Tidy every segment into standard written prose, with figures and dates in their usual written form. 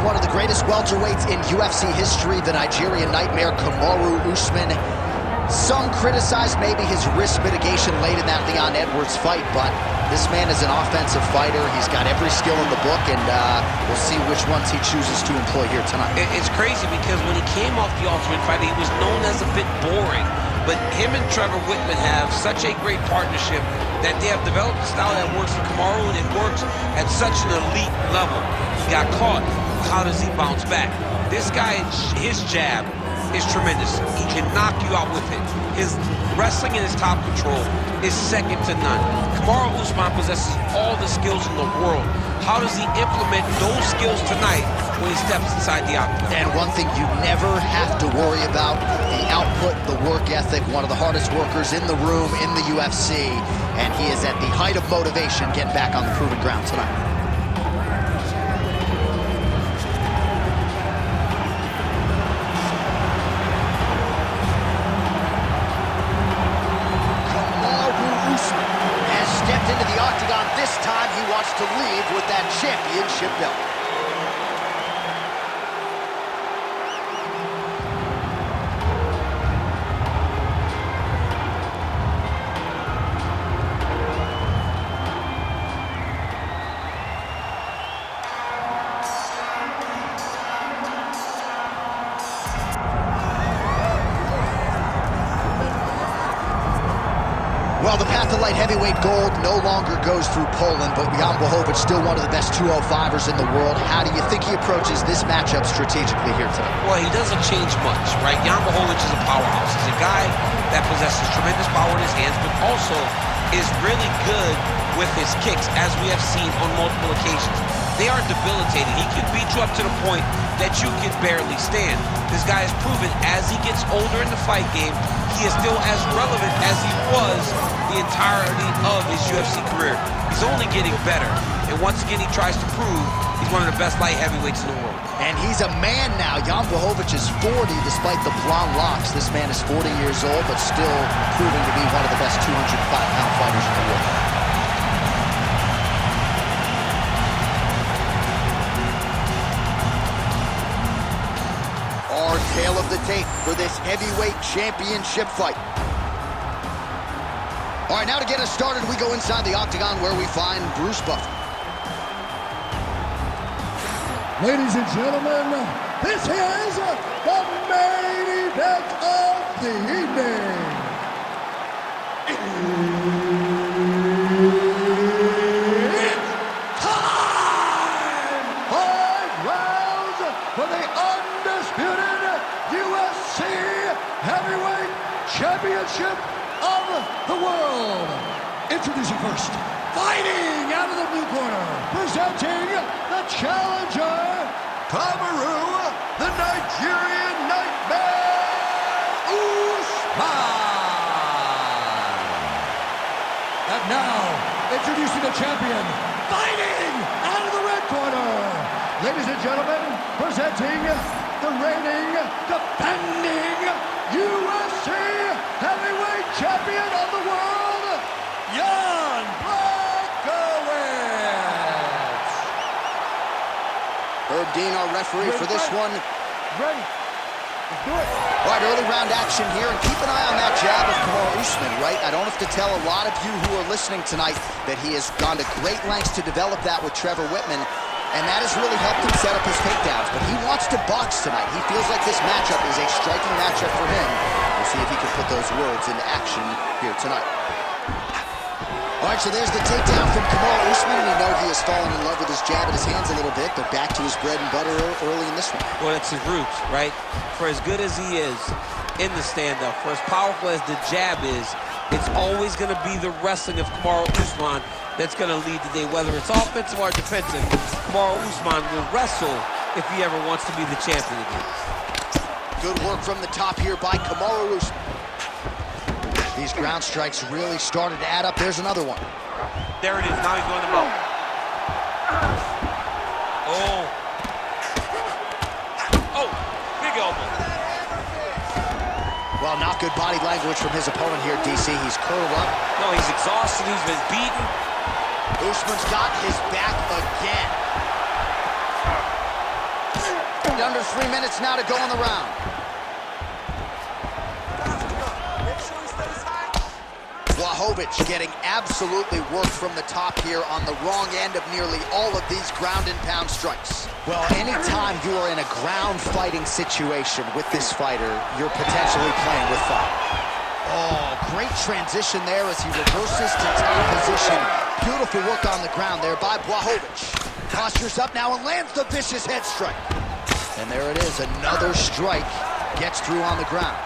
one of the greatest welterweights in UFC history, the Nigerian nightmare, Kamaru Usman. Some criticized maybe his risk mitigation late in that Leon Edwards fight, but this man is an offensive fighter. He's got every skill in the book, and we'll see which ones he chooses to employ here tonight. It's crazy because when he came off the Ultimate Fighter, he was known as a bit boring. But him and Trevor Whitman have such a great partnership that they have developed a style that works for Kamaru, and it works at such an elite level. He got caught. How does he bounce back? This guy, his jab is tremendous. He can knock you out with it. His wrestling and his top control is second to none. Kamaru Usman possesses all the skills in the world. How does he implement those skills tonight when he steps inside the octagon? And one thing you never have to worry about, the output, the work ethic, one of the hardest workers in the room in the UFC, and he is at the height of motivation getting back on the proven ground tonight. Into the octagon this time, he wants to leave with that championship belt. Well, the path to light heavyweight gold no longer goes through Poland, but Jan Blachowicz still one of the best 205ers in the world. How do you think he approaches this matchup strategically here today? Well, he doesn't change much, right? Jan Blachowicz is a powerhouse. He's a guy that possesses tremendous power in his hands, but also is really good with his kicks, as we have seen on multiple occasions. They are debilitating. He can beat you up to the point that you can barely stand. This guy has proven as he gets older in the fight game, he is still as relevant as he was the entirety of his UFC career. He's only getting better. And once again, he tries to prove he's one of the best light heavyweights in the world. And he's a man now. Jan Blachowicz is 40 despite the blonde locks. This man is 40 years old, but still proving to be one of the best 205-pound fighters in the world. Our tale of the tape for this heavyweight championship fight. All right, now to get us started, we go inside the octagon where we find Bruce Buffer. Ladies and gentlemen, this is the main event of the evening. It's time! 5 rounds for the undisputed UFC Heavyweight Championship of the world. Introducing first, fighting out of the blue corner, presenting the challenger, Kamaru, the Nigerian nightmare, Usman. And now, introducing the champion, fighting out of the red corner. Ladies and gentlemen, presenting the reigning, defending UFC heavyweight champion of the world, Jan Blachowicz. Herb Dean, our referee for this one. Ready. Let's do it. All right, early round action here, and keep an eye on that jab of Kamaru Usman, right? I don't have to tell a lot of you who are listening tonight that he has gone to great lengths to develop that with Trevor Whitman, and that has really helped him set up his takedowns. But he wants to box tonight. He feels like this matchup is a striking matchup for him. We'll see if he can put those words into action here tonight. All right, so there's the takedown from Kamaru Usman, and you know he has fallen in love with his jab in his hands a little bit, but back to his bread and butter early in this one. Well, that's his roots, right? For as good as he is in the stand-up, for as powerful as the jab is, it's always going to be the wrestling of Kamaru Usman that's going to lead the day. Whether it's offensive or defensive, Kamaru Usman will wrestle if he ever wants to be the champion again. Good work from the top here by Kamaru Usman. These ground strikes really started to add up. There's another one. There it is. Now he's going to mount. Oh. Oh, big elbow. Well, not good body language from his opponent here, DC. He's curled up. No, he's exhausted. He's been beaten. Usman's got his back again. under 3 minutes now to go in the round. Blachowicz getting absolutely worked from the top here on the wrong end of nearly all of these ground and pound strikes. Well, anytime you are in a ground fighting situation with this fighter, you're potentially playing with fire. Oh, great transition there as he reverses to top position. Beautiful work on the ground there by Blachowicz. Postures up now and lands the vicious head strike. And there it is, another strike gets through on the ground.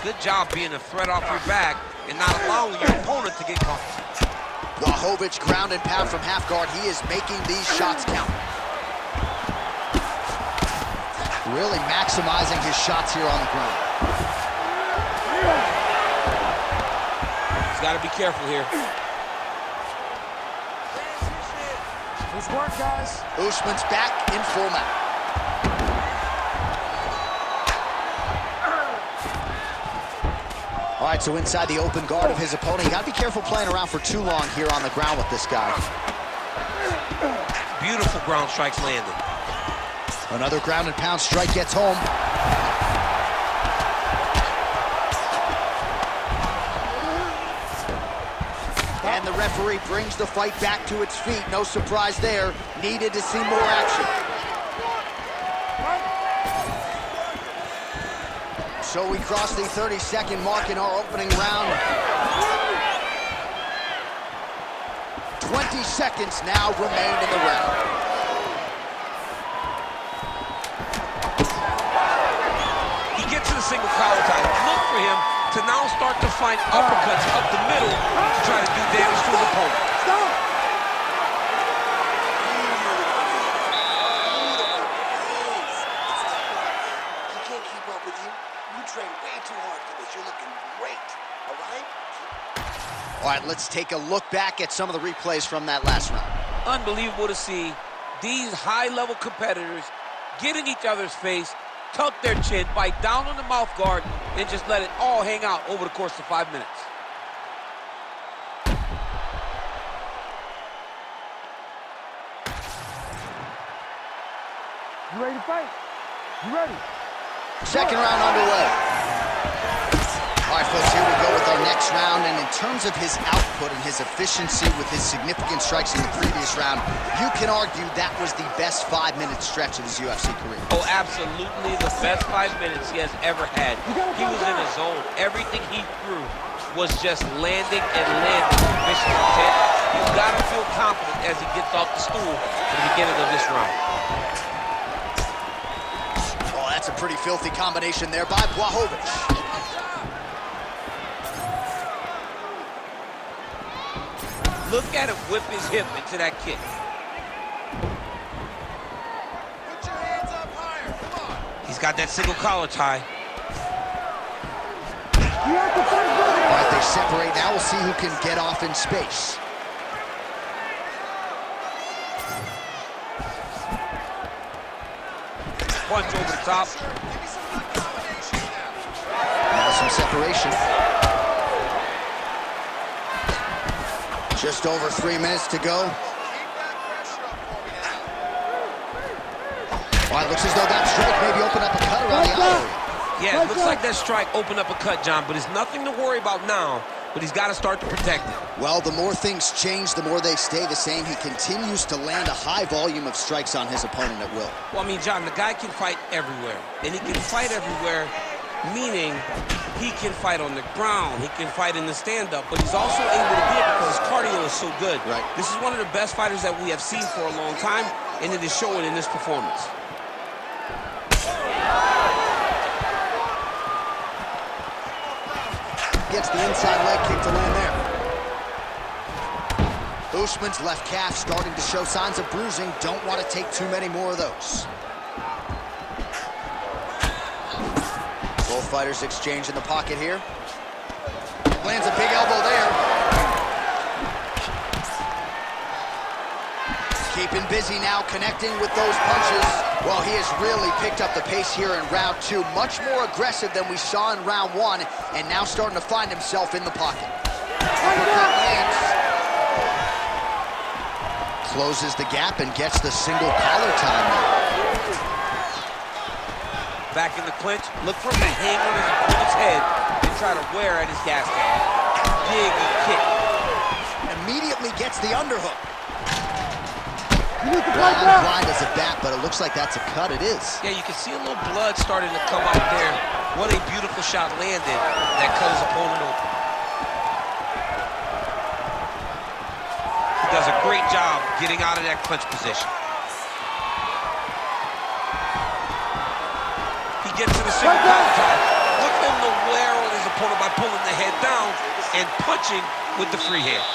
Good job being a threat off your back and not allowing your opponent to get caught. Blachowicz ground and pound from half guard. He is making these shots count. Really maximizing his shots here on the ground. He's got to be careful here. Nice work, guys. Usman's back in full mount. All right, so inside the open guard of his opponent. You got to be careful playing around for too long here on the ground with this guy. Beautiful ground strikes landed. Another ground and pound strike gets home. And the referee brings the fight back to its feet. No surprise there. Needed to see more action. So we cross the 30-second mark in our opening round. 20 seconds now remain in the round. He gets to the single collar tie. Look for him to now start to find uppercuts up the middle to try to do damage to his opponent. Stop! He can't keep up with you. You train way too hard for this. You're looking great, all right? All right, let's take a look back at some of the replays from that last round. Unbelievable to see these high-level competitors get in each other's face, tuck their chin, bite down on the mouth guard, and just let it all hang out over the course of 5 minutes. You ready to fight? You ready? Second round underway. All right, folks, here we go with our next round. And in terms of his output and his efficiency with his significant strikes in the previous round, you can argue that was the best 5-minute stretch of his UFC career. Oh, absolutely the best 5 minutes he has ever had. He was in a zone. Everything he threw was just landing and landing with vicious intent. You've got to feel confident as he gets off the stool at the beginning of this round. Oh, that's a pretty filthy combination there by Blachowicz. Look at him whip his hip into that kick. Put your hands up higher. Come on. He's got that single collar tie. You have to fight, brother! All right, they separate. Now we'll see who can get off in space. Punch over the top. Give me some good combination now. Now some separation. Just over 3 minutes to go. Keep that pressure up for me now. Well, it looks as though that strike maybe opened up a cut around the eye area. Yeah, it looks like that strike opened up a cut, John, but it's nothing to worry about now, but he's got to start to protect it. Well, the more things change, the more they stay the same. He continues to land a high volume of strikes on his opponent at will. Well, I mean, John, the guy can fight everywhere, and he can fight everywhere, meaning he can fight on the ground, he can fight in the stand-up, but he's also able to do it because his cardio is so good. Right. This is one of the best fighters that we have seen for a long time, and it is showing in this performance. Gets the inside leg kick to land there. Usman's left calf starting to show signs of bruising. Don't want to take too many more of those. Both fighters exchange in the pocket here. Lands a big elbow there. Keeping busy now, connecting with those punches. Well, he has really picked up the pace here in round two. Much more aggressive than we saw in round one, and now starting to find himself in the pocket. Uppercut lands. Closes the gap and gets the single collar time now. Back in the clinch, look for him to hang on his opponent's head and try to wear at his gas tank. Dig and kick. Immediately gets the underhook. You Blind as a bat, but it looks like that's a cut. It is. Yeah, you can see a little blood starting to come out there. What a beautiful shot landed that cut his opponent open. He does a great job getting out of that clinch position. He gets to the single collar tie. Look at him to wear on his opponent by pulling the head down and punching with the free hand.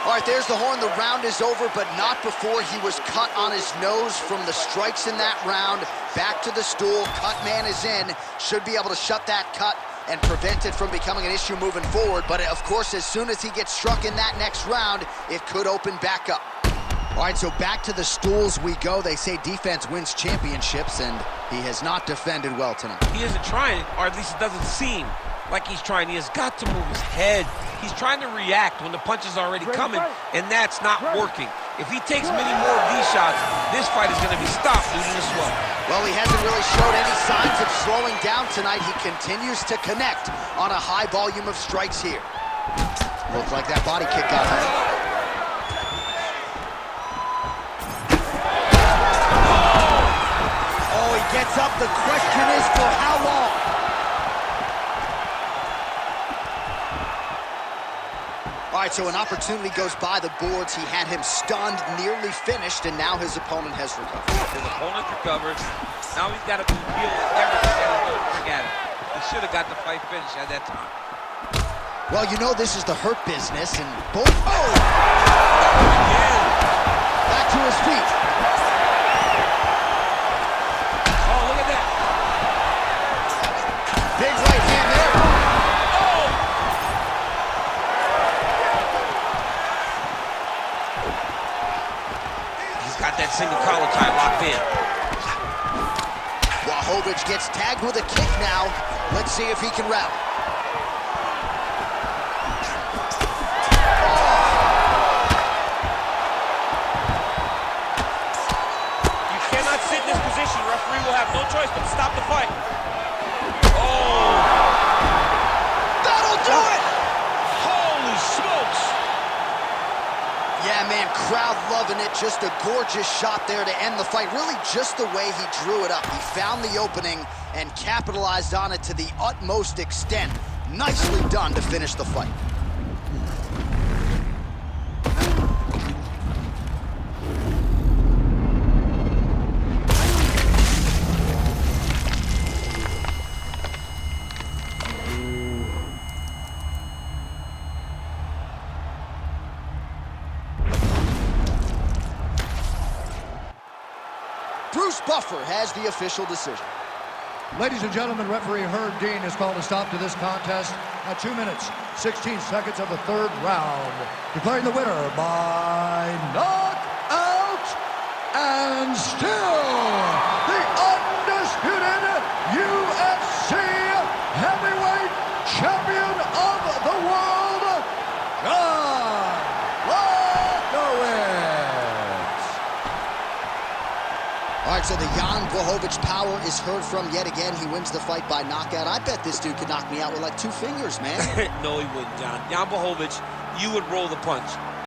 All right, there's the horn. The round is over, but not before he was cut on his nose from the strikes in that round. Back to the stool. Cut man is in. Should be able to shut that cut and prevent it from becoming an issue moving forward. But, of course, as soon as he gets struck in that next round, it could open back up. All right, so back to the stools we go. They say defense wins championships, and he has not defended well tonight. He isn't trying, or at least it doesn't seem like he's trying. He has got to move his head. He's trying to react when the punch is already coming, and that's not working. If he takes many more of these shots, this fight is going to be stopped due to the swell. Well, he hasn't really showed any signs of slowing down tonight. He continues to connect on a high volume of strikes here. Looks like that body kick got him. Oh, he gets up. The question is for how long? All right, so an opportunity goes by the boards. He had him stunned, nearly finished, and now his opponent has recovered. His opponent recovered. Now he's got to deal with everything that he's going to bring at him. He should have got the fight finished at that time. Well, you know this is the hurt business, and both... Oh! Again. Back to his feet. Oh, look at that. Big right hand there. Got that single collar tie locked in. Blachowicz gets tagged with a kick now. Let's see if he can rally. You cannot sit in this position. The referee will have no choice but to stop the fight. Oh! That'll do it! Holy smokes! Yeah, man, crowd loving it. Just a gorgeous shot there to end the fight. Really just the way he drew it up. He found the opening and capitalized on it to the utmost extent. Nicely done to finish the fight. Bruce Buffer has the official decision. Ladies and gentlemen, referee Herb Dean has called a stop to this contest at 2 minutes, 16 seconds of the third round, declaring the winner by knockout and still the undisputed UFC heavyweight champion of the world, Blachowicz. All right, so the Jan Blachowicz power is heard from yet again. He wins the fight by knockout. I bet this dude could knock me out with like 2 fingers, man. No, he wouldn't, John. Jan Blachowicz, you would roll the punch.